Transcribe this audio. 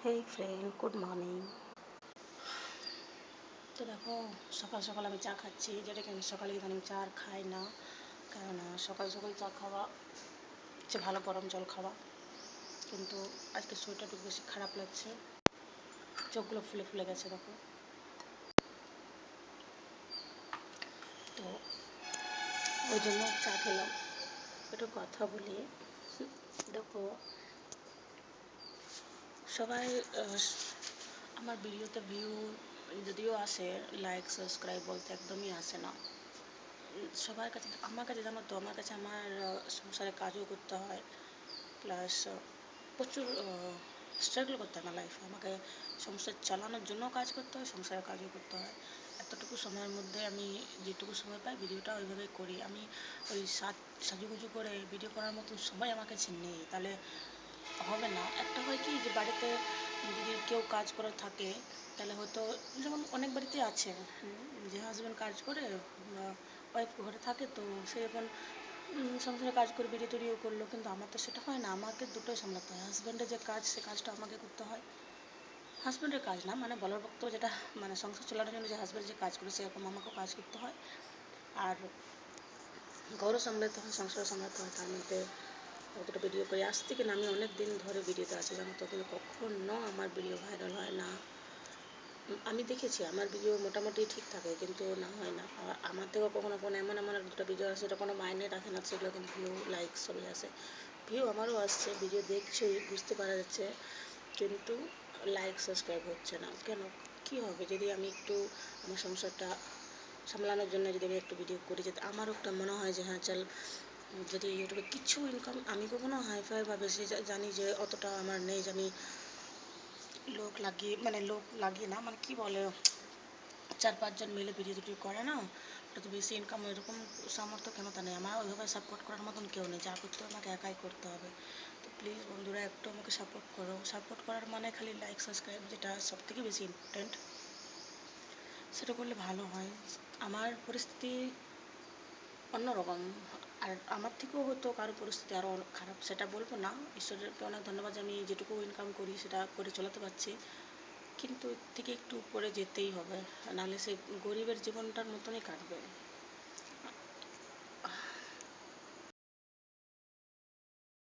হেই friend, good morning. তো দেখো, সকাল সকাল আমি চা খাচ্ছি, যেটাকে আমি সকালে ইদানিং চা আর খাই না, কেননা সকাল সকাল চা খাওয়া হচ্ছে ভালো গরম জল খাওয়া। কিন্তু আজকে শরীরটা একটু বেশি খারাপ লাগছে, চোখগুলো ফুলে ফুলে গেছে দেখো। তো ওই জন্য চা খেলাম। একটু কথা বলি। দেখো, সবাই আমার ভিডিওতে ভিউ যদিও আসে, লাইক সাবস্ক্রাইব বলতে একদমই আসে না সবার কাছে। আমার কাছে জানো তো, আমার কাছে আমার সংসারে কাজও করতে হয়, প্লাস প্রচুর স্ট্রাগল করতে হয় আমার লাইফে। আমাকে সংসার চালানোর জন্য কাজ করতে হয়, সংসারের কাজও করতে হয়। এতটুকু সময়ের মধ্যে আমি যেটুকু সময় পাই ভিডিওটা ওইভাবেই করি। আমি ওই সাজুগুজু করে ভিডিও করার মতো সময় আমার কাছে নেই, তাহলে হবে না। একটা হয় কি, যে বাড়িতে যদি কেউ কাজ করার থাকে তাহলে হয়তো, যেমন অনেক বাড়িতে আছে যে হাজব্যান্ড কাজ করে, ওয়াইফ ঘরে থাকে, তো সে এখন সংসারে কাজ করে ভিডিও টিডিও করলো। কিন্তু আমার তো সেটা হয় না, আমাকে দুটোই সামলাতে হয়। হাজব্যান্ডের যে কাজ, সে কাজটা আমাকে করতে হয়। হাজব্যান্ডের কাজ না, মানে বলার বক্তব্য যেটা, মানে সংসার চালানোর জন্য যে হাজব্যান্ড যে কাজ করে, সেরকম আমাকেও কাজ করতে হয়। আর ঘরও সামলাতে হয়, সংসারও সামলাতে হয়। তার মধ্যে অতটা ভিডিও করে আসছি কিনা, আমি অনেক দিন ধরে ভিডিওতে আছি জানো তো, কিন্তু কখনো আমার ভিডিও ভাইরাল হয় না। আমি দেখেছি আমার ভিডিও মোটামুটি ঠিক থাকে, কিন্তু না হয় না। আর আমার থেকেও কখনো কখনো এমন এমন দুটো ভিডিও আসে, সেটা কোনো মাইনে রাখে না, সেগুলো কিন্তু ভিউ লাইক সবই আসে। ভিউ আমারও আসছে, ভিডিও দেখছি, বুঝতে পারা যাচ্ছে, কিন্তু লাইক সাবস্ক্রাইব হচ্ছে না কেন? কী হবে যদি আমি একটু আমার সংসারটা সামলানোর জন্য যদি আমি একটু ভিডিও করি, যাতে আমারও একটা মনে হয় যে হ্যাঁ চল, যদি ইউটিউবে কিছু ইনকাম, আমি কখনো হাইফাই বা বেশি জানি যে অতটা আমার নেই, যে আমি লোক লাগিয়ে না, মানে কি বলে, 4-5 জন মিলে ভিডিও টিডিও করে না, ওটা তো বেশি ইনকাম, এরকম সামর্থ্য ক্ষমতা নেই আমার। ওইভাবে সাপোর্ট করার মতন কেউ নেই, যা করতে হবে আমাকে একাই করতে হবে। তো প্লিজ বন্ধুরা, একটু আমাকে সাপোর্ট করো। সাপোর্ট করার মানে খালি লাইক সাবস্ক্রাইব, যেটা সব থেকে বেশি ইম্পর্টেন্ট, সেটা করলে ভালো হয়। আমার পরিস্থিতি অন্যরকম, আর আমার থেকেও হয়তো কারো পরিস্থিতি আরও খারাপ, সেটা বলবো না। ঈশ্বরকে অনেক ধন্যবাদ যে আমি যেটুকু ইনকাম করি সেটা করে চলাতে পারছি, কিন্তু এর থেকে একটু উপরে যেতেই হবে, নাহলে সে গরিবের জীবনটার মতনই কাটবে।